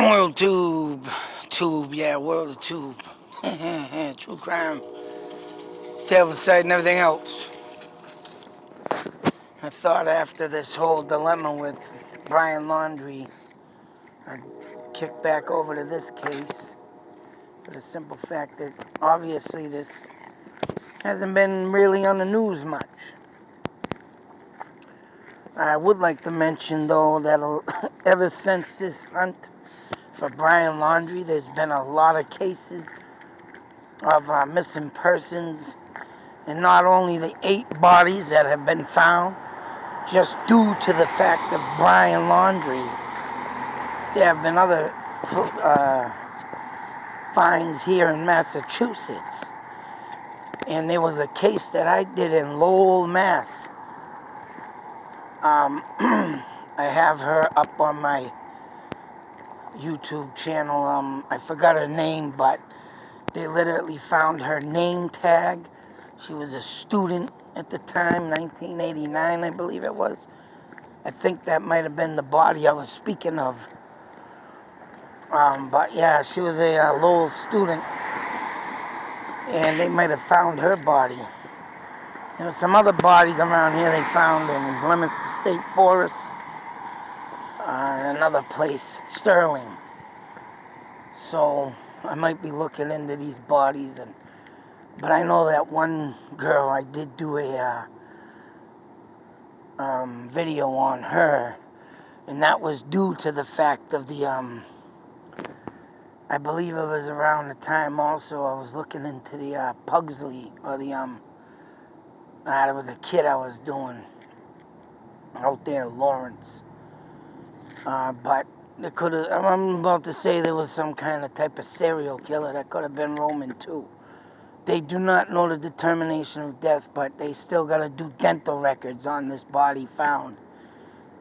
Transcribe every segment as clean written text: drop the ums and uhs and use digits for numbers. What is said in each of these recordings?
World Tube, yeah, World Tube. True crime, tale side and everything else. I thought after this whole dilemma with Brian Laundrie, I'd kick back over to this case for the simple fact that obviously this hasn't been really on the news much. I would like to mention, though, that ever since this hunt for Brian Laundrie, there's been a lot of cases of missing persons, and not only the 8 bodies that have been found just due to the fact of Brian Laundrie. There have been other finds here in Massachusetts, and there was a case that I did in Lowell, Mass. I have her up on my YouTube channel. I forgot her name, but they literally found her name tag. She was a student at the time, 1989, I believe it was. I think that might have been the body I was speaking of. But yeah, she was a Lowell student, and they might have found her body. There were some other bodies around here they found in Leominster State Forest, and another place, Sterling. So I might be looking into these bodies, but I know that one girl, I did do a video on her, and that was due to the fact of the I believe it was around the time also I was looking into the Pugsley, or there was a kid I was doing out there in Lawrence. But it could have, I'm about to say there was some kind of type of serial killer that could have been Roman too. They do not know the determination of death, but they still got to do dental records on this body found.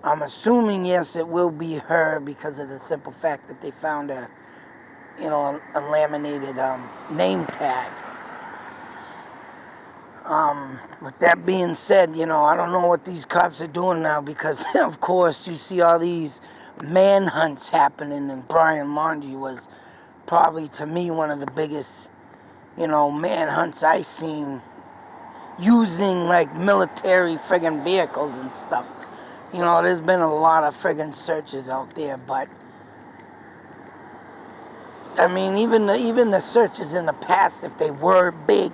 I'm assuming, yes, it will be her because of the simple fact that they found a laminated name tag. With that being said, I don't know what these cops are doing now because, of course, you see all these manhunts happening, and Brian Laundrie was probably, to me, one of the biggest, manhunts I seen using, like, military friggin' vehicles and stuff. There's been a lot of friggin' searches out there, but I mean, even the searches in the past, if they were big,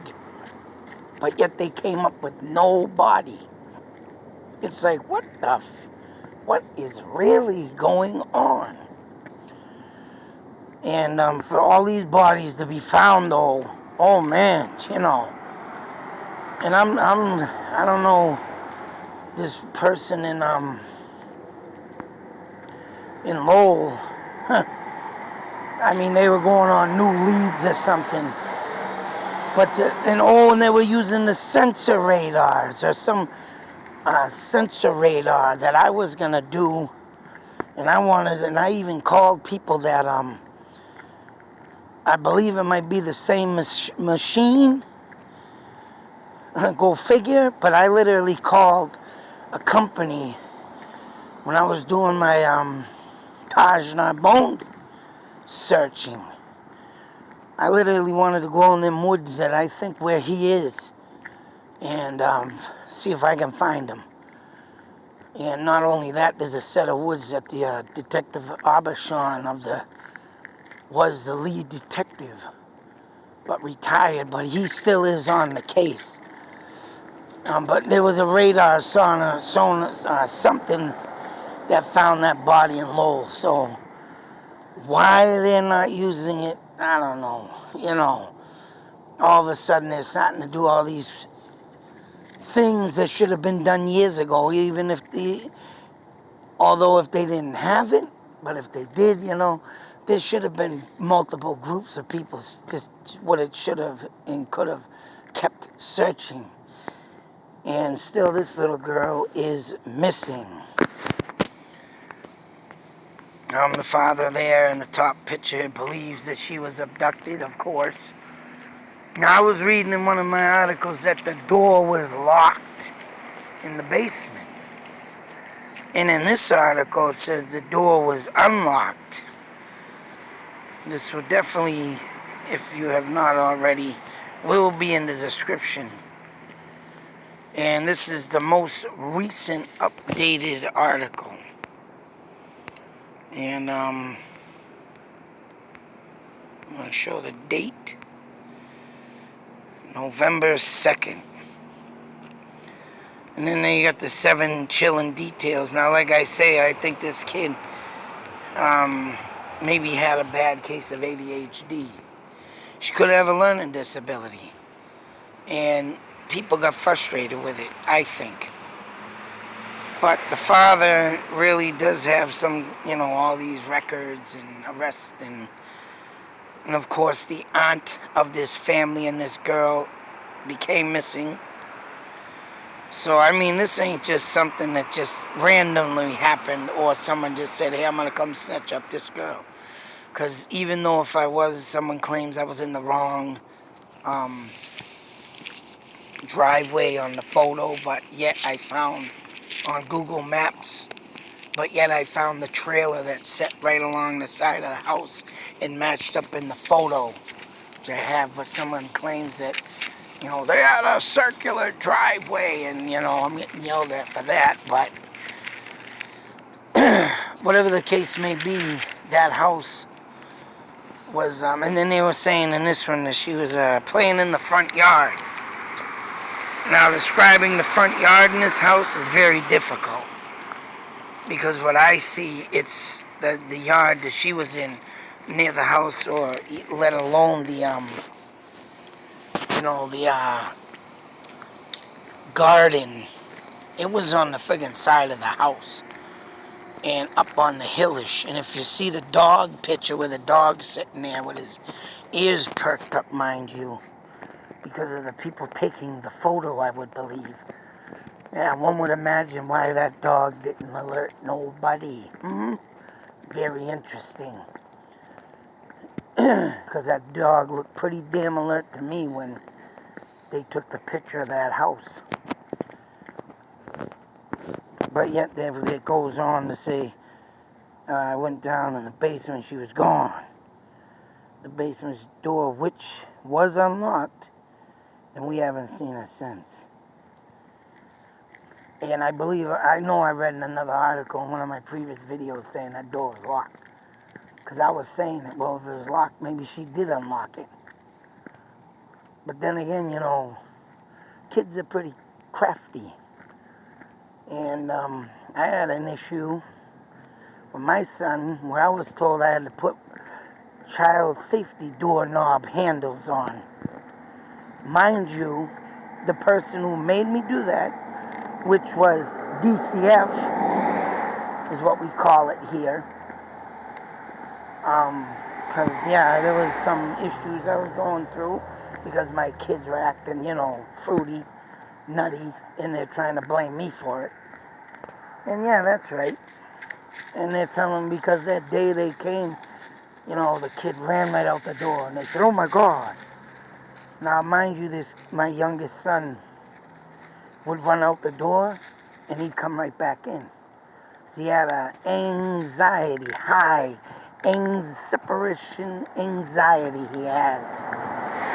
but yet they came up with no body. It's like, what is really going on? And for all these bodies to be found, though, oh man, and I don't know, this person in Lowell, I mean, they were going on new leads or something. But and they were using the sensor radars or some sensor radar that I was gonna do, and I even called people that I believe it might be the same machine. Go figure. But I literally called a company when I was doing my Taj Narbonne searching. I literally wanted to go in them woods that I think where he is and see if I can find him. And not only that, there's a set of woods that the Detective Abishon was the lead detective, but retired, but he still is on the case. But there was a radar something that found that body in Lowell. So why they're not using it, I don't know. All of a sudden they're starting to do all these things that should have been done years ago, even although if they didn't have it, but if they did, there should have been multiple groups of people, just what it should have and could have kept searching. And still this little girl is missing. The father there in the top picture believes that she was abducted, of course. Now, I was reading in one of my articles that the door was locked in the basement. And in this article, it says the door was unlocked. This will definitely, if you have not already, will be in the description. And this is the most recent updated article. And I'm going to show the date. November 2nd. And then you got the 7 chilling details. Now, like I say, I think this kid maybe had a bad case of ADHD. She could have a learning disability. And people got frustrated with it, I think. But the father really does have some, all these records and arrests. And of course, the aunt of this family and this girl became missing. So, I mean, this ain't just something that just randomly happened or someone just said, hey, I'm going to come snatch up this girl. Because even though if I was, someone claims I was in the wrong driveway on the photo, but yet I found on Google Maps, but yet I found the trailer that set right along the side of the house and matched up in the photo which I have, but someone claims that they had a circular driveway, and, I'm getting yelled at for that, but whatever the case may be, that house was, and then they were saying in this one that she was playing in the front yard. Now, describing the front yard in this house is very difficult, because what I see, it's the yard that she was in near the house, or let alone the garden. It was on the friggin' side of the house and up on the hillish. And if you see the dog picture where the dog's sitting there with his ears perked up, mind you, because of the people taking the photo, I would believe. Yeah, one would imagine why that dog didn't alert nobody. Very interesting. Because that dog looked pretty damn alert to me when they took the picture of that house. But yet it goes on to say, I went down in the basement, she was gone. The basement's door, which was unlocked, and we haven't seen her since. And I know I read in another article in one of my previous videos saying that door was locked. Because I was saying that, well, if it was locked, maybe she did unlock it. But then again, kids are pretty crafty. And I had an issue with my son where I was told I had to put child safety doorknob handles on. Mind you, the person who made me do that, which was DCF, is what we call it here. Because, there was some issues I was going through because my kids were acting, fruity, nutty, and they're trying to blame me for it. And that's right. And they're telling me because that day they came, the kid ran right out the door, and they said, oh my God. Now, mind you, my youngest son would run out the door, and he'd come right back in. So he had an high separation anxiety he has.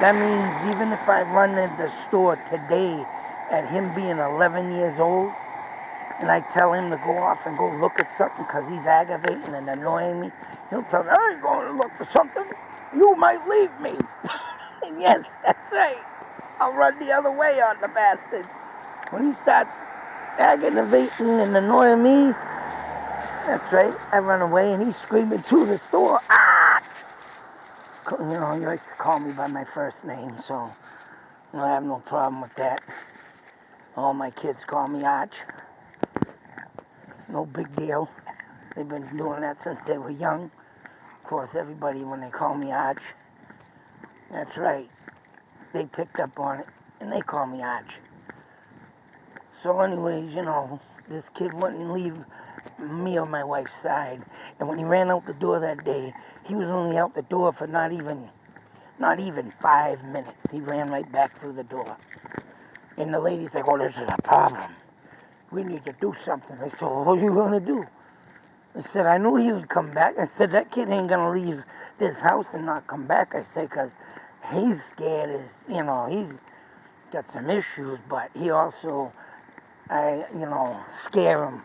That means even if I run in the store today at him being 11 years old, and I tell him to go off and go look at something because he's aggravating and annoying me, he'll tell me, I ain't going to look for something. You might leave me. And yes, that's right. I'll run the other way on the bastard. When he starts aggravating and annoying me, that's right, I run away and he's screaming through the store, ah! He likes to call me by my first name, so I have no problem with that. All my kids call me Arch. No big deal. They've been doing that since they were young. Of course, everybody, when they call me Arch, that's right. They picked up on it, and they call me Arch. So anyways, this kid wouldn't leave me on my wife's side. And when he ran out the door that day, he was only out the door for not even 5 minutes. He ran right back through the door. And the lady's like, oh, this is a problem. We need to do something. I said, well, what are you going to do? I said, I knew he would come back. I said, that kid ain't going to leave this house and not come back. I say, because he's scared, he's got some issues, but he also, scare him.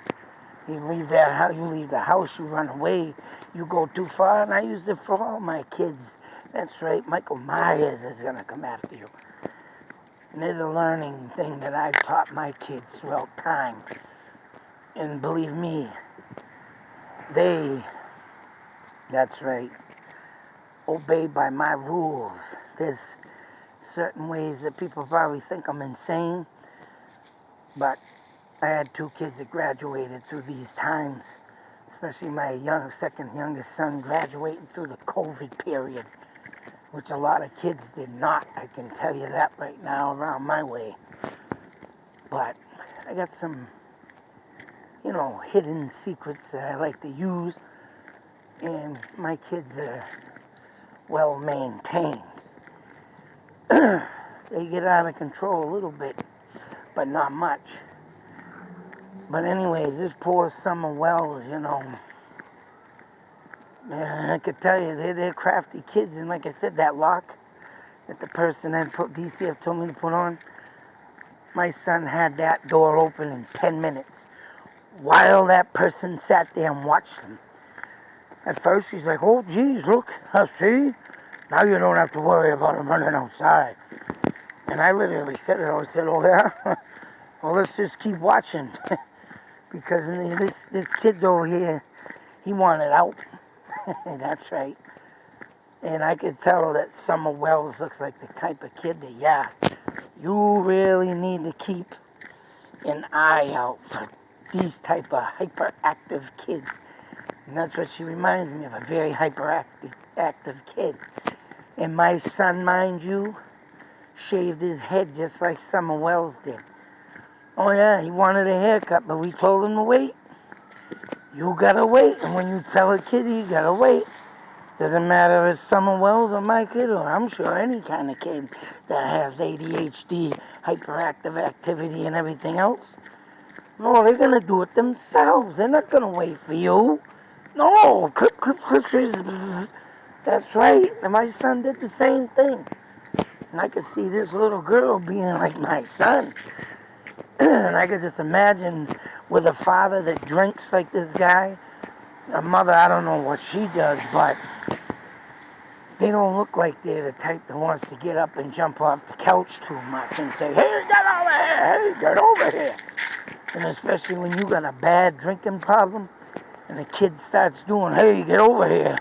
You leave that house, you leave the house, you run away, you go too far, and I use it for all my kids. That's right, Michael Myers is going to come after you. And there's a learning thing that I've taught my kids throughout time. And believe me, that's right, obey by my rules. There's certain ways that people probably think I'm insane, but I had 2 kids that graduated through these times, especially my second youngest son graduating through the COVID period, which a lot of kids did not. I can tell you that right now around my way. But I got some, hidden secrets that I like to use, and my kids are well maintained. They get out of control a little bit, but not much. But anyways, this poor Summer Wells, I could tell you, they're crafty kids. And like I said, that lock that the person had DCF told me to put on, my son had that door open in 10 minutes while that person sat there and watched them. At first, he's like, oh, geez, look, I see. Now you don't have to worry about him running outside. And I literally said it. I said, oh, yeah? Well, let's just keep watching. Because this kid over here, he wanted out. That's right. And I could tell that Summer Wells looks like the type of kid that, you really need to keep an eye out for these type of hyperactive kids. And that's what she reminds me of, a very hyperactive kid. And my son, mind you, shaved his head just like Summer Wells did. Oh yeah, he wanted a haircut, but we told him to wait. You gotta wait, and when you tell a kid you gotta wait, doesn't matter if it's Summer Wells or my kid, or I'm sure any kind of kid that has ADHD, hyperactive activity, and everything else. No, they're gonna do it themselves. They're not gonna wait for you. No, clip, bzzz. That's right. And my son did the same thing. And I could see this little girl being like my son. And I could just imagine with a father that drinks like this guy, a mother, I don't know what she does, but they don't look like they're the type that wants to get up and jump off the couch too much and say, hey, get over here, hey, get over here. And especially when you got a bad drinking problem and the kid starts doing, hey, get over here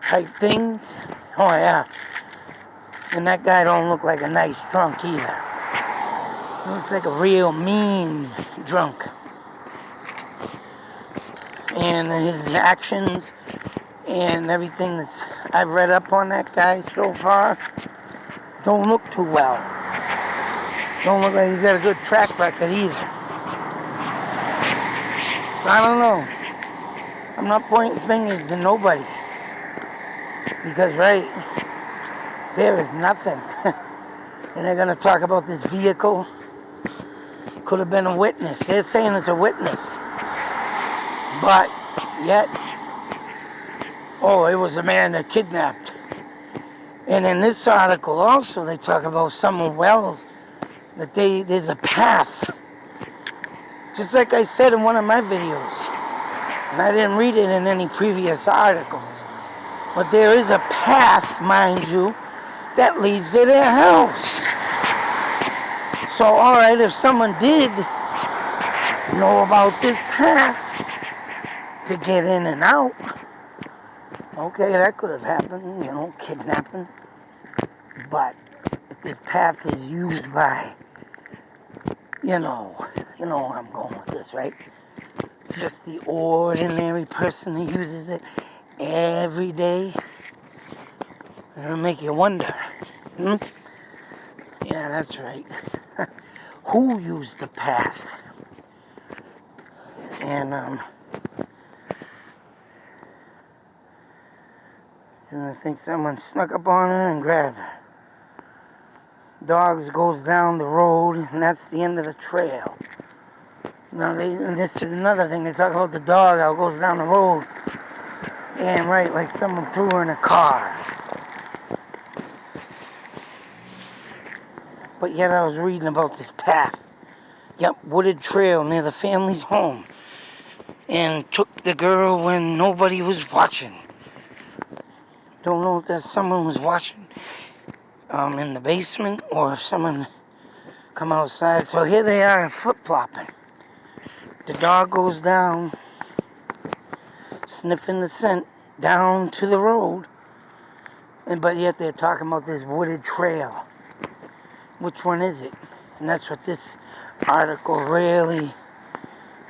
type things. Oh, yeah. And that guy don't look like a nice drunk either. He looks like a real mean drunk. And his actions and everything that I've read up on that guy so far don't look too well. Don't look like he's got a good track record either. So I don't know. I'm not pointing fingers to nobody. Because, right, there is nothing. And they're going to talk about this vehicle. Could have been a witness. They're saying it's a witness. But, yet, it was a man that kidnapped. And in this article also, they talk about Summer Wells, that there's a path. Just like I said in one of my videos. And I didn't read it in any previous articles. But there is a path, mind you, that leads to their house. So, alright, if someone did know about this path to get in and out, okay, that could have happened, kidnapping. But if this path is used by, you know where I'm going with this, right? Just the ordinary person who uses it every day, it'll make you wonder. Yeah, that's right. Who used the path? And I think someone snuck up on her and grabbed her. Dogs goes down the road, and that's the end of the trail. Now, this is another thing. They talk about the dog, how it goes down the road. And right, like someone threw her in a car. But yet I was reading about this path. Yep, wooded trail near the family's home. And took the girl when nobody was watching. Don't know if that someone was watching in the basement or if someone come outside. So here they are flip-flopping. The dog goes down, sniffing the scent down to the road. But yet they're talking about this wooded trail. Which one is it? And that's what this article really,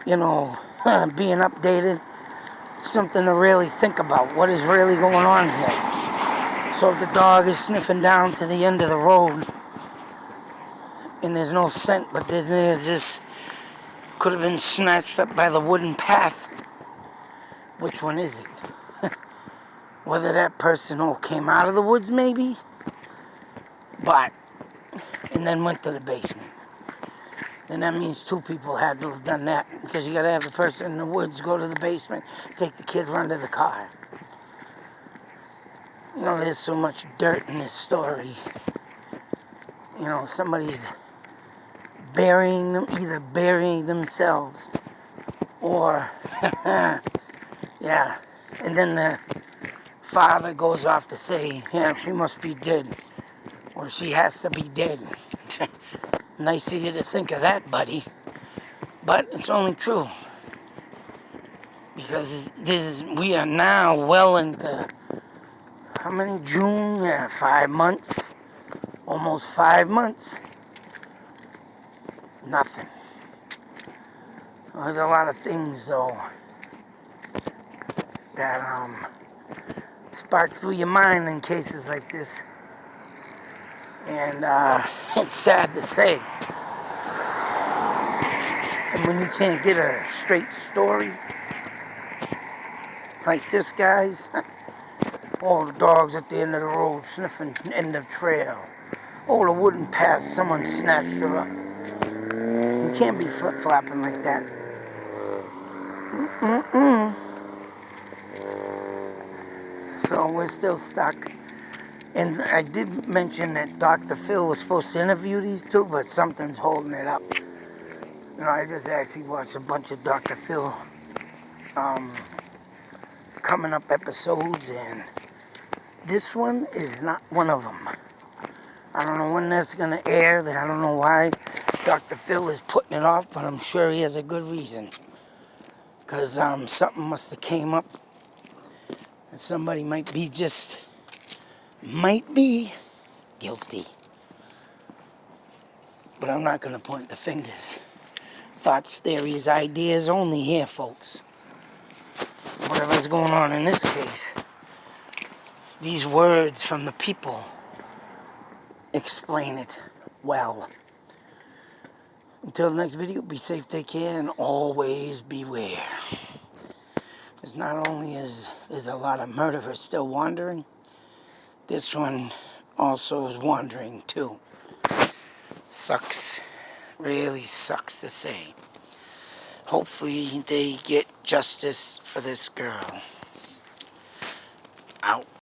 being updated, something to really think about. What is really going on here? So if the dog is sniffing down to the end of the road and there's no scent, but there's this, could have been snatched up by the wooden path. Which one is it? Whether that person came out of the woods maybe, and then went to the basement. Then that means two people had to have done that, because you gotta have the person in the woods go to the basement, take the kid, run to the car. There's so much dirt in this story. Somebody's burying them, either burying themselves or, yeah. And then the father goes off to say, yeah, she must be dead, or she has to be dead. Nice of you to think of that, buddy. But it's only true. Because we are now well into, how many, June? Yeah, 5 months. Almost 5 months. Nothing. There's a lot of things, though, that spark through your mind in cases like this. And it's sad to say. And when you can't get a straight story, like this guy's, all the dogs at the end of the road sniffing end of trail. Oh, the wooden path, someone snatched her up. You can't be flip-flopping like that. So we're still stuck. And I did mention that Dr. Phil was supposed to interview these two, but something's holding it up. I just actually watched a bunch of Dr. Phil coming up episodes, and this one is not one of them. I don't know when that's going to air. I don't know why Dr. Phil is putting it off, but I'm sure he has a good reason. Because something must have came up. And somebody might be guilty. But I'm not going to point the fingers. Thoughts, theories, ideas only here, folks. Whatever's going on in this case. These words from the people explain it well. Until the next video, be safe, take care, and always beware. Because not only is there's a lot of murderers still wandering, this one also is wandering too. Sucks. Really sucks to say. Hopefully they get justice for this girl. Out.